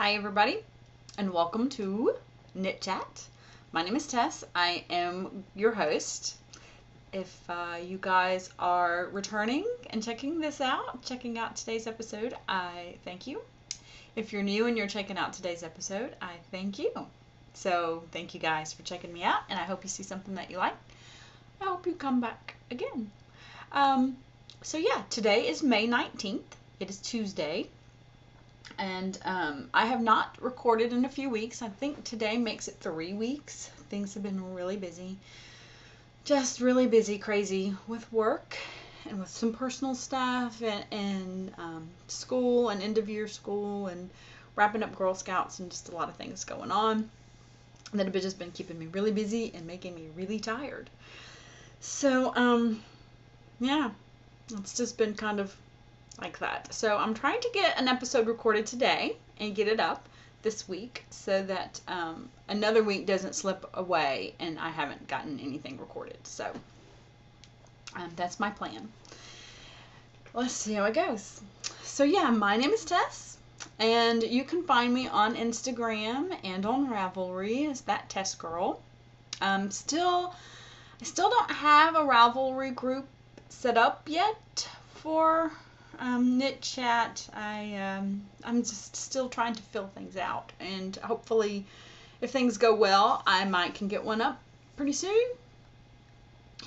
Hi everybody, and welcome to Knit Chat. My name is Tess. I am your host. If you guys are returning and checking out today's episode, I thank you. If you're new and you're checking out today's episode, I thank you. So thank you guys for checking me out, and I hope you see something that you like. I hope you come back again. So yeah, today is May 19th. It is Tuesday. And I have not recorded in a few weeks. I think today makes it 3 weeks. Things have been really busy. Just really busy, crazy with work and with some personal stuff and school and end of year school and wrapping up Girl Scouts and just a lot of things going on that have just been keeping me really busy and making me really tired. So, yeah, it's just been kind of like that. So I'm trying to get an episode recorded today and get it up this week so that another week doesn't slip away and I haven't gotten anything recorded. So that's my plan. Let's see how it goes. So yeah, my name is Tess, and you can find me on Instagram and on Ravelry as that Tess Girl. I still don't have a Ravelry group set up yet for Knit Chat. I'm just still trying to fill things out, and hopefully if things go well I can get one up pretty soon.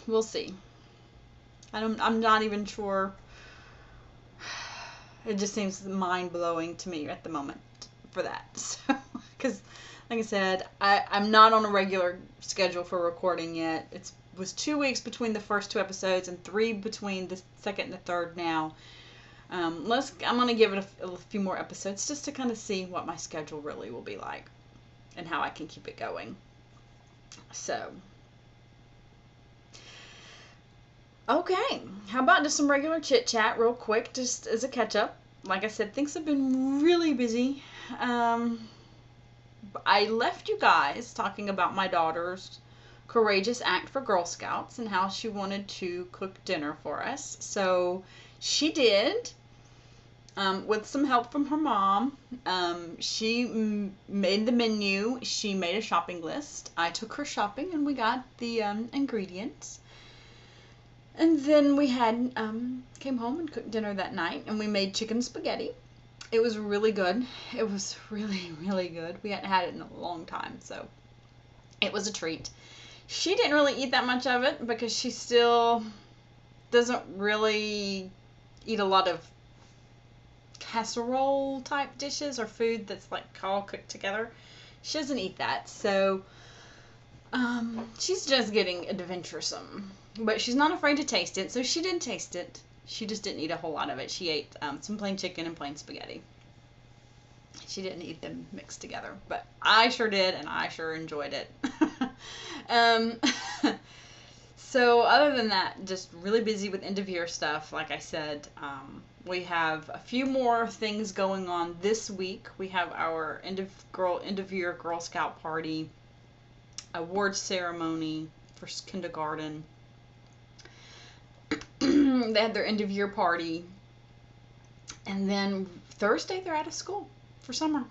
We'll see. I'm not even sure. It just seems mind-blowing to me at the moment for that. So, because like I said, I'm not on a regular schedule for recording yet. It was 2 weeks between the first 2 episodes and 3 between the second and the third now. I'm going to give it a few more episodes just to kind of see what my schedule really will be like and how I can keep it going. So, okay, how about just some regular chit chat real quick, just as a catch up. Like I said, things have been really busy. I left you guys talking about my daughter's courageous act for Girl Scouts and how she wanted to cook dinner for us. So she did, with some help from her mom. She made the menu. She made a shopping list. I took her shopping and we got the ingredients. And then we came home and cooked dinner that night, and we made chicken spaghetti. It was really good. It was really, really good. We hadn't had it in a long time, so it was a treat. She didn't really eat that much of it because she still doesn't really eat a lot of casserole type dishes or food that's like all cooked together. She doesn't eat that, so she's just getting adventuresome. But she's not afraid to taste it, so she did taste it. She just didn't eat a whole lot of it. She ate some plain chicken and plain spaghetti. She didn't eat them mixed together, but I sure did, and I sure enjoyed it. So other than that, just really busy with end of year stuff. Like I said, we have a few more things going on this week. We have our end of year Girl Scout party, award ceremony for kindergarten. They had their end of year party, and then Thursday they're out of school for summer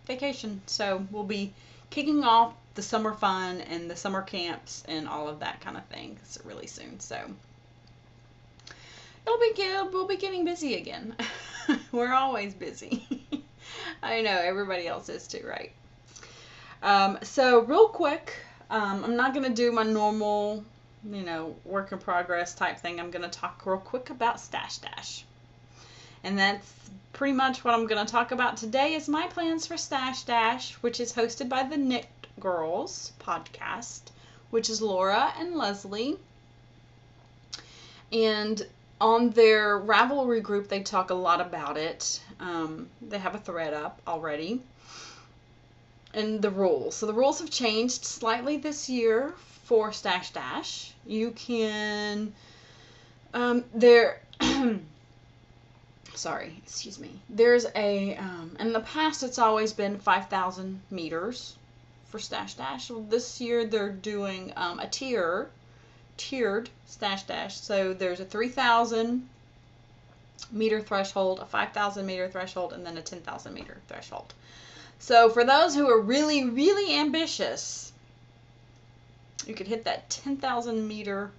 vacation. So we'll be kicking off the summer fun and the summer camps and all of that kind of thing really soon. So we'll be getting busy again. We're always busy. I know everybody else is too, right? So real quick, I'm not gonna do my normal, work in progress type thing. I'm gonna talk real quick about Stash Dash. And that's pretty much what I'm going to talk about today is my plans for Stash Dash, which is hosted by the Knit Girll's podcast, which is Laura and Leslie. And on their Ravelry group, they talk a lot about it. They have a thread up already. And the rules. So the rules have changed slightly this year for Stash Dash. You can... Sorry, excuse me. There's in the past it's always been 5,000 meters for Stash Dash. Well, this year they're doing a tiered Stash Dash. So there's a 3,000 meter threshold, a 5,000 meter threshold, and then a 10,000 meter threshold. So for those who are really, really ambitious, you could hit that 10,000 meter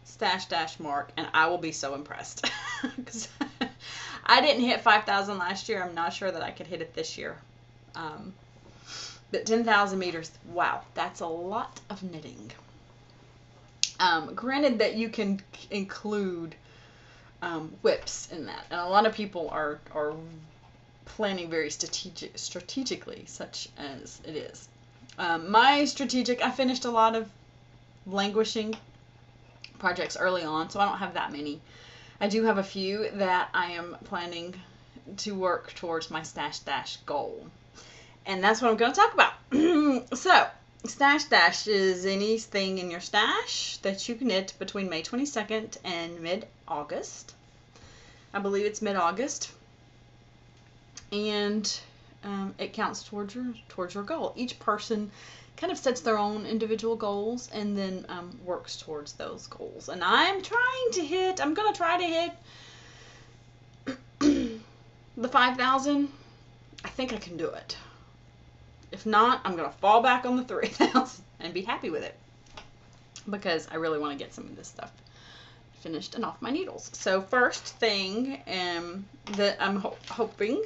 stash dash mark, and I will be so impressed. Because I didn't hit 5,000 last year. I'm not sure that I could hit it this year. But 10,000 meters, wow, that's a lot of knitting. Granted that you can include whips in that, and a lot of people are planning very strategically, such as it is. My strategic, I finished a lot of languishing projects early on, so I don't have that many. I do have a few that I am planning to work towards my stash dash goal. And that's what I'm going to talk about. So, stash dash is anything in your stash that you can knit between May 22nd and mid-August. I believe it's mid-August. And it counts towards your goal. Each person kind of sets their own individual goals and then works towards those goals. And I'm going to try to hit the 5,000. I think I can do it. If not, I'm going to fall back on the 3,000 and be happy with it, because I really want to get some of this stuff finished and off my needles. So first thing that I'm hoping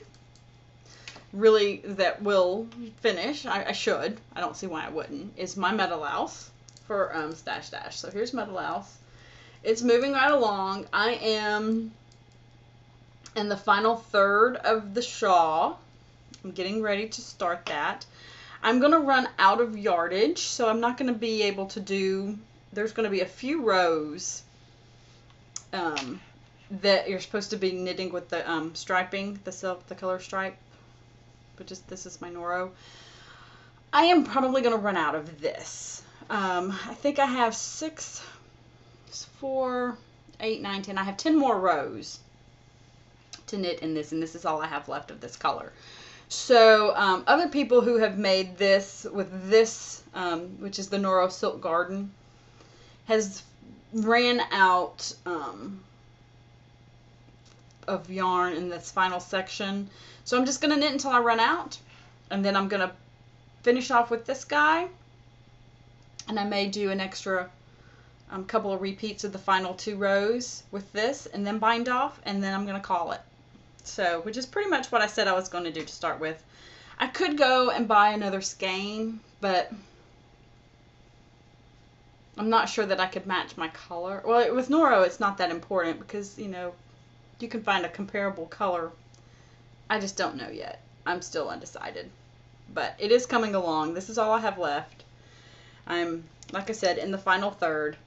really that will finish, I should, I don't see why I wouldn't, is my metal louse for stash dash. So here's metal louse. It's moving right along. I am in the final third of the shawl. I'm getting ready to start that. I'm going to run out of yardage, so I'm not going to be able to do, there's going to be a few rows that you're supposed to be knitting with the striping, the color stripe, but this is my Noro. I am probably going to run out of this. I think I have 6, 4, 8, 9, 10. I have 10 more rows to knit in this, and this is all I have left of this color. So other people who have made this with this, which is the Noro Silk Garden, has ran out of yarn in this final section. So I'm just going to knit until I run out, and then I'm going to finish off with this guy, and I may do an extra couple of repeats of the final 2 rows with this, and then bind off, and then I'm going to call it. So, which is pretty much what I said I was going to do to start with. I could go and buy another skein, but I'm not sure that I could match my color. Well, with Noro, it's not that important because, you know, you can find a comparable color. I just don't know yet. I'm still undecided. But it is coming along. This is all I have left. I'm, like I said, in the final third.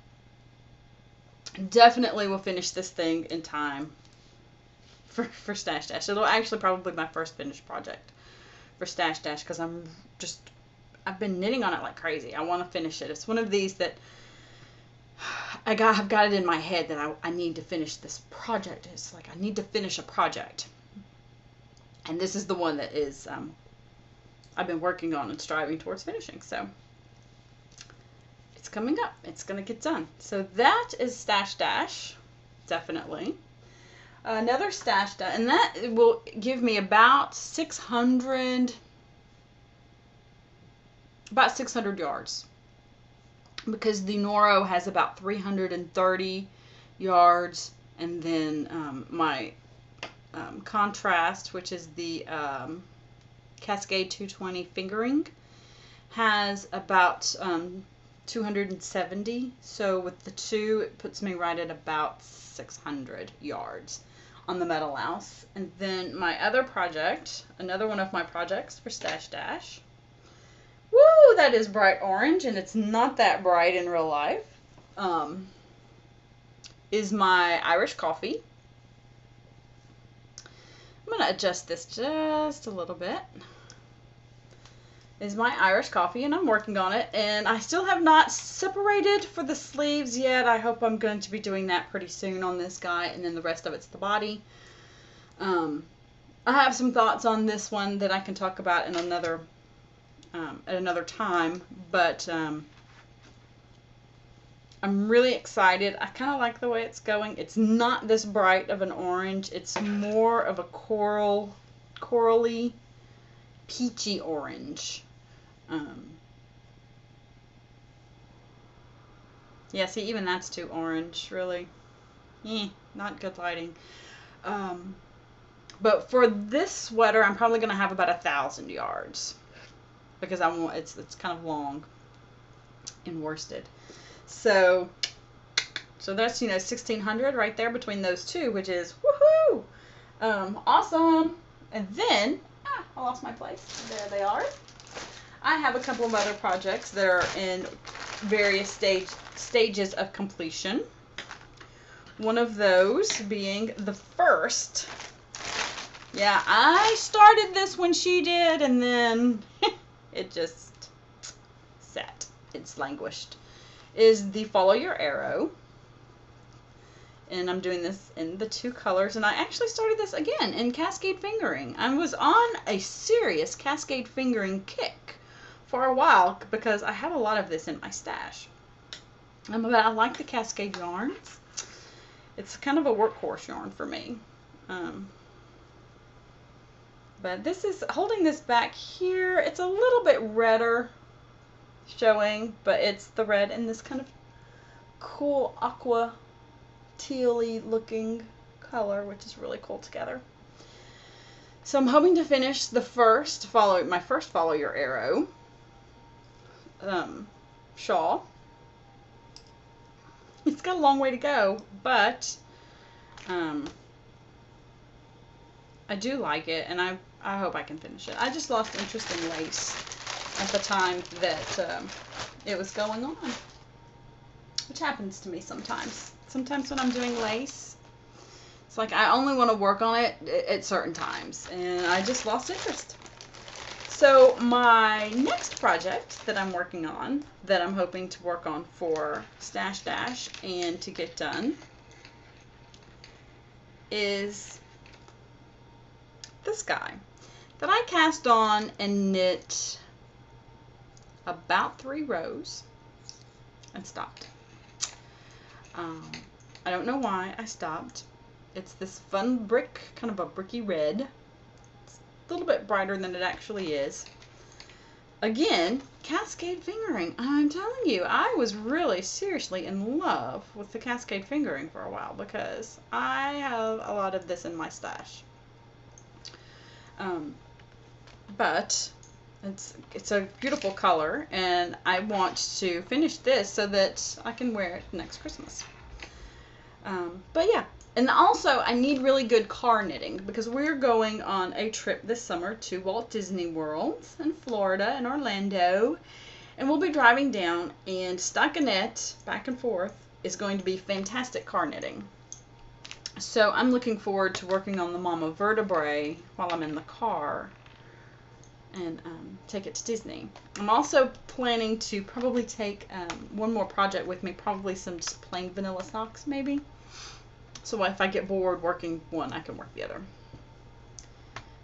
Definitely will finish this thing in time for Stash Dash. It'll actually probably be my first finished project for Stash Dash, because I've been knitting on it like crazy. I want to finish it. It's one of these that I've got it in my head that I need to finish this project. It's like I need to finish a project. And this is the one that is I've been working on and striving towards finishing. So it's coming up. It's going to get done. So that is Stash Dash, definitely. Another Stash Dash, and that will give me about 600 yards, because the Noro has about 330 yards, and then my contrast, which is the Cascade 220 fingering, has about 270. So with the 2, it puts me right at about 600 yards on the metal louse. And then my other project, another one of my projects for Stash Dash, woo, that is bright orange, and it's not that bright in real life, is my Irish coffee. I'm going to adjust this just a little bit. Is my Irish coffee, and I'm working on it, and I still have not separated for the sleeves yet. I hope I'm going to be doing that pretty soon on this guy, and then the rest of it's the body. I have some thoughts on this one that I can talk about in another at another time, but I'm really excited. I kind of like the way it's going. It's not this bright of an orange. It's more of a corally, peachy orange. Yeah, see, even that's too orange, really. Not good lighting. But for this sweater, I'm probably going to have about 1,000 yards because I want it's kind of long and worsted. So that's 1,600 right there between those two, which is woohoo, awesome. And then I lost my place. There they are. I have a couple of other projects that are in various stages of completion. One of those being the first. Yeah, I started this when she did, and then it just sat. It's languished. Is the Follow Your Arrow. And I'm doing this in the 2 colors. And I actually started this again in cascade fingering. I was on a serious cascade fingering kick for a while because I have a lot of this in my stash. But I like the cascade yarns. It's kind of a workhorse yarn for me. But this is holding this back here. It's a little bit redder showing, but it's the red in this kind of cool aqua teal-y looking color, which is really cool together. So I'm hoping to finish the my first Follow Your Arrow shawl. It's got a long way to go, but I do like it, and I hope I can finish it. I just lost interest in lace at the time that it was going on, which happens to me sometimes. Sometimes when I'm doing lace, it's like I only want to work on it at certain times, and I just lost interest. So my next project that I'm working on, that I'm hoping to work on for Stash Dash and to get done, is this guy that I cast on and knit about 3 rows and stopped. I don't know why I stopped. It's this fun brick, kind of a bricky red. It's a little bit brighter than it actually is. Again, cascade fingering. I'm telling you, I was really seriously in love with the cascade fingering for a while because I have a lot of this in my stash. But it's a beautiful color, and I want to finish this so that I can wear it next Christmas. But yeah, and also I need really good car knitting because we're going on a trip this summer to Walt Disney World in Florida and Orlando, and we'll be driving down, and stockinette back and forth is going to be fantastic car knitting. So I'm looking forward to working on the Mama Vertebrae while I'm in the car and take it to Disney. I'm also planning to probably take one more project with me, probably some just plain vanilla socks maybe. So if I get bored working one, I can work the other.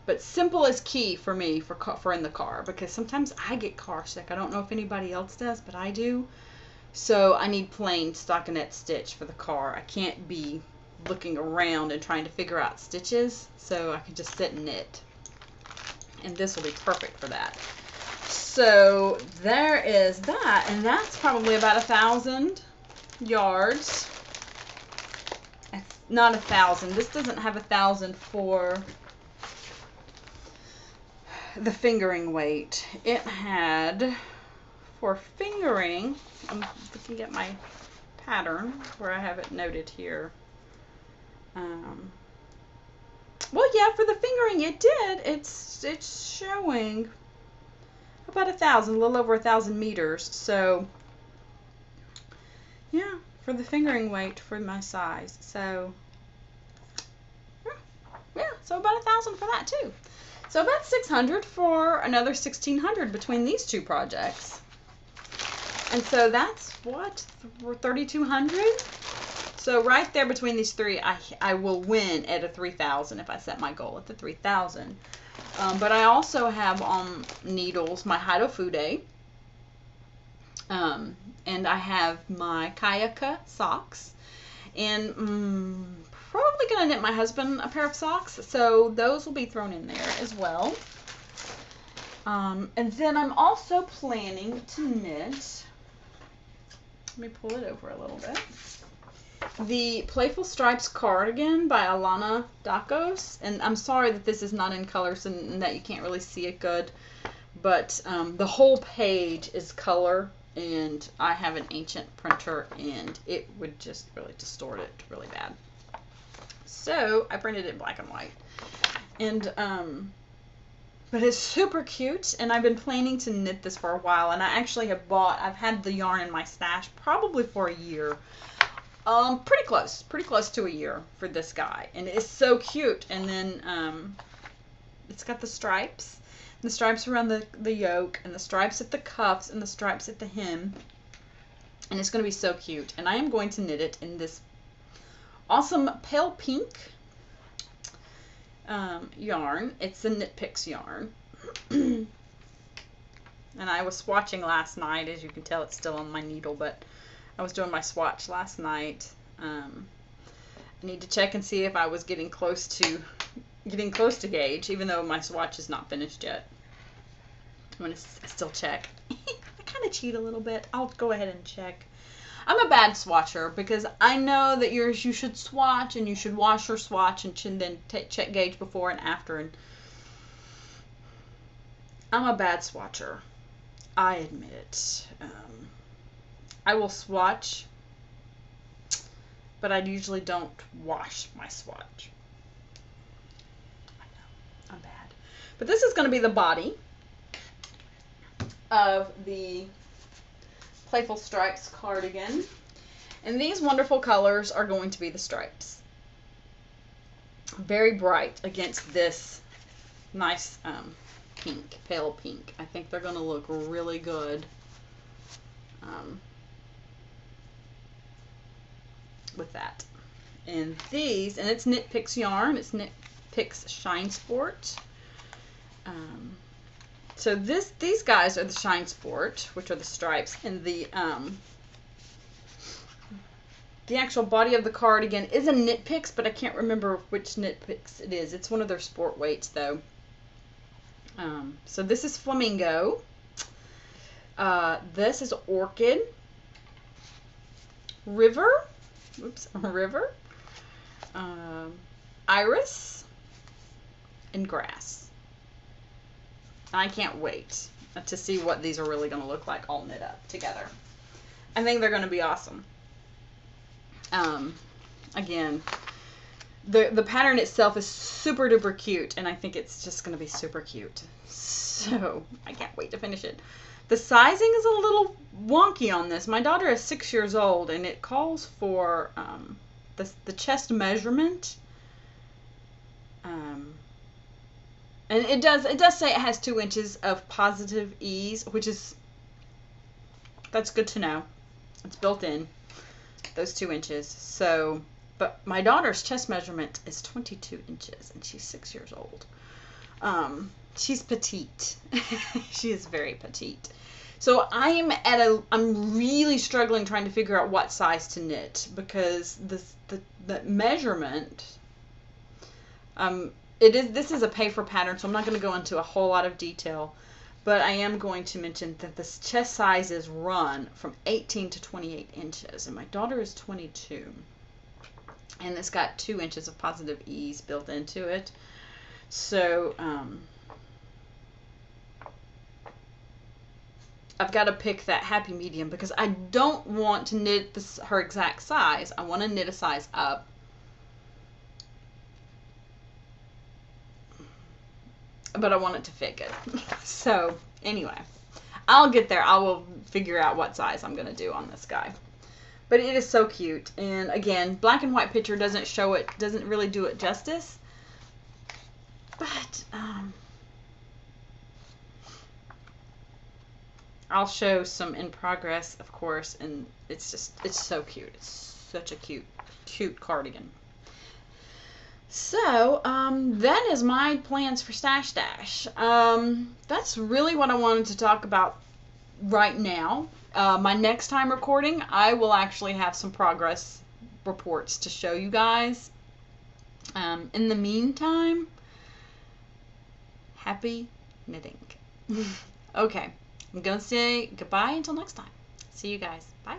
But simple is key for me for in the car, because sometimes I get car sick. I don't know if anybody else does, but I do. So I need plain stockinette stitch for the car. I can't be looking around and trying to figure out stitches, so I can just sit and knit. And this will be perfect for that. So there is that, and that's probably about 1,000 yards. Not 1,000. This doesn't have 1,000 for the fingering weight. It had, for fingering, I'm looking at my pattern where I have it noted here. Well, yeah, for the fingering it did. It's showing about 1,000, a little over 1,000 meters. So, yeah, for the fingering weight for my size. So, yeah, so about 1,000 for that too. So about 600 for another 1,600 between these two projects. And so that's what, 3,200? So right there between these three, I will win at a 3,000 if I set my goal at the 3,000. But I also have on needles my Haido Fude. And I have my Kayaka socks. And probably going to knit my husband a pair of socks. So those will be thrown in there as well. And then I'm also planning to knit, let me pull it over a little bit, the Playful Stripes cardigan by Alana Dakos. And I'm sorry that this is not in colors and that you can't really see it good, but the whole page is color, and I have an ancient printer and it would just really distort it really bad. So I printed it in black and white. And but it's super cute, and I've been planning to knit this for a while, and I actually have I've had the yarn in my stash probably for a year. Pretty close to a year for this guy, and it's so cute. And then it's got the stripes around the yoke, and the stripes at the cuffs, and the stripes at the hem, and it's going to be so cute. And I am going to knit it in this awesome pale pink yarn. It's a Knit Picks yarn. And I was swatching last night. As you can tell, it's still on my needle, but I was doing my swatch last night. I need to check and see if I was getting close to gauge, even though my swatch is not finished yet. I'm going to still check. I kind of cheat a little bit. I'll go ahead and check. I'm a bad swatcher because I know that you should swatch, and you should wash your swatch and then check gauge before and after. And I'm a bad swatcher. I admit it. I will swatch, but I usually don't wash my swatch. I know, I'm bad. But this is going to be the body of the Playful Stripes cardigan, and these wonderful colors are going to be the stripes. Very bright against this nice pink, pale pink. I think they're going to look really good with that. And these, and it's Knit Picks yarn. It's Knit Picks Shine Sport. So these guys are the Shine Sport, which are the stripes, and the actual body of the cardigan is a Knit Picks, but I can't remember which Knit Picks it is. It's one of their sport weights, though. So this is Flamingo. This is Orchid. River. Iris. And Grass. I can't wait to see what these are really going to look like all knit up together. I think they're going to be awesome. Again, the pattern itself is super duper cute, and I think it's just going to be super cute. So I can't wait to finish it. The sizing is a little wonky on this. My daughter is 6 years old, and it calls for the chest measurement. And it does say it has 2 inches of positive ease, that's good to know. It's built in, those 2 inches. So, but my daughter's chest measurement is 22 inches, and she's 6 years old. She's petite. She is very petite. So I'm really struggling trying to figure out what size to knit, because the measurement, this is a pay-for pattern, so I'm not going to go into a whole lot of detail, but I am going to mention that this chest sizes run from 18 to 28 inches, and my daughter is 22, and it's got 2 inches of positive ease built into it. So I've got to pick that happy medium, because I don't want to knit her exact size. I want to knit a size up. But I want it to fit good. So anyway, I'll get there. I will figure out what size I'm going to do on this guy. But it is so cute. And again, black and white picture doesn't show it, doesn't really do it justice. But I'll show some in progress, of course, and it's so cute. It's such a cute cardigan. So, that is my plans for Stash Dash. That's really what I wanted to talk about right now. My next time recording, I will actually have some progress reports to show you guys. In the meantime, happy knitting. Okay, I'm going to say goodbye until next time. See you guys. Bye.